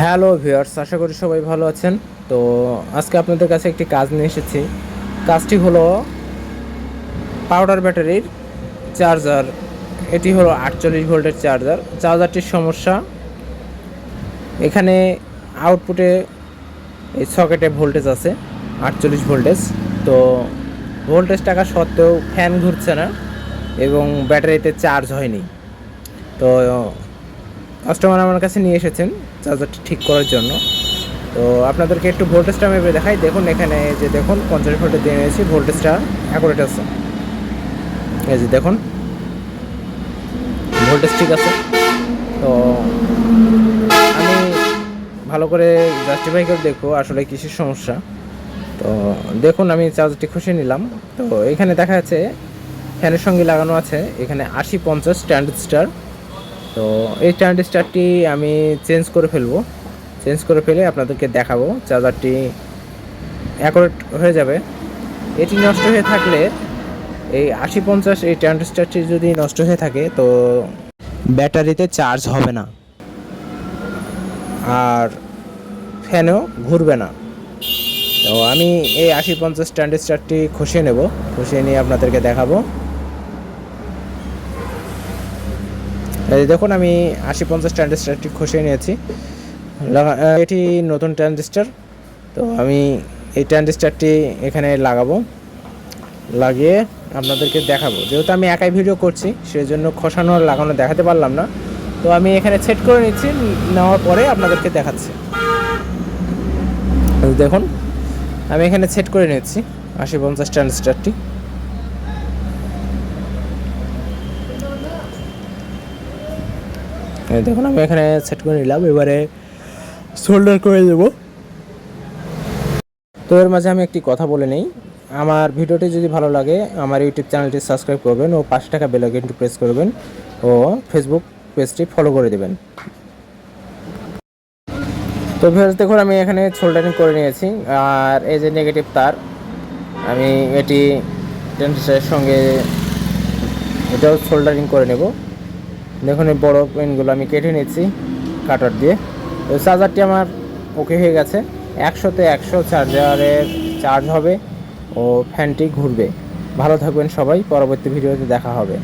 Hello viewers, আশা করি সবাই ভালো আছেন। তো আজকে আপনাদের কাছে একটি কাজ নিয়ে এসেছি। কাজটি হলো পাউডার ব্যাটারির চার্জার। এটি হলো 48 ভোল্টের চার্জার। চার্জারটির সমস্যা, এখানে আউটপুটে এই সকেটে ভোল্টেজ আছে 48 ভোল্টেজ। তো ভোল্টেজ টাকা সত্ত্বেও ফ্যান ঘুরছে না এবং ব্যাটারিতে চার্জ হয়নি। তো কাস্টমার আমার কাছে নিয়ে এসেছেন চার্জারটি ঠিক করার জন্য। তো আপনাদেরকে একটু ভোল্টেজটা মেপে দেখাই। দেখুন এখানে যে দেখুন 50 ভোল্টে দিয়ে নিয়েছি, ভোল্টেজটা অ্যাকুরেট আছে। এই যে দেখুন ভোল্টেজ ঠিক আছে। তো আমি ভালো করে জাস্টিফাই করে দেখবো আসলে কিসের সমস্যা। তো দেখুন আমি চার্জারটি খুশি নিলাম। তো এখানে দেখা যাচ্ছে ফ্যানের সঙ্গে লাগানো আছে এখানে 80-50 ট্রানজিস্টার। তো এই ট্রানজিস্টারটি আমি চেঞ্জ করে ফেলবো। চেঞ্জ করে ফেলে আপনাদেরকে দেখাবো চার্জারটি অ্যাকুরেট হয়ে যাবে। এটি নষ্ট হয়ে থাকলে এই 80-50 এই ট্রানজিস্টারটি যদি নষ্ট হয়ে থাকে তো ব্যাটারিতে চার্জ হবে না আর ফ্যানও ঘুরবে না। তো আমি এই 80-50 ট্রানজিস্টারটি খসিয়ে নেব, খসিয়ে নিয়ে আপনাদেরকে দেখাবো। এই দেখুন আমি 80-50 ট্রানজিস্টারটি খসিয়ে নিয়েছি। এটি নতুন ট্রানজিস্টার। তো আমি এই ট্রানজিস্টারটি এখানে লাগাবো, লাগিয়ে আপনাদেরকে দেখাবো। যেহেতু আমি একাই ভিডিও করছি সেই জন্য খসানো আর লাগানো দেখাতে পারলাম না। তো আমি এখানে সেট করে নিচ্ছি, নেওয়ার পরে আপনাদেরকে দেখাচ্ছি। দেখুন আমি এখানে সেট করে নিচ্ছি 80-50 ট্রানজিস্টারটি। দেখুন আমি এখানে সেট করে নিলাম, এবারে সোল্ডার করে দেবো। তো এর মাঝে আমি একটি কথা বলে নেই, আমার ভিডিওটি যদি ভালো লাগে আমার ইউটিউব চ্যানেলটি সাবস্ক্রাইব করবেন ও 5 টাকা বেল আইকনটি প্রেস করবেন ও ফেসবুক পেজটি ফলো করে দেবেন। তো ভিউয়ার্স দেখুন আমি এখানে সোল্ডারিং করে নিয়েছি। আর এই যে নেগেটিভ তার, আমি এটি ট্রানজিস্টারের সঙ্গে এটাও সোল্ডারিং করে নেব। দেখুন এই বড় পেনগুলো আমি কেটে নিচ্ছি কাটার দিয়ে। তো চার্জারটি আমার ওকে হয়ে গেছে। 100তে 100 চার্জারের চার্জ হবে ও ফ্যানটি ঘুরবে। ভালো থাকবেন সবাই, পরবর্তী ভিডিওতে দেখা হবে।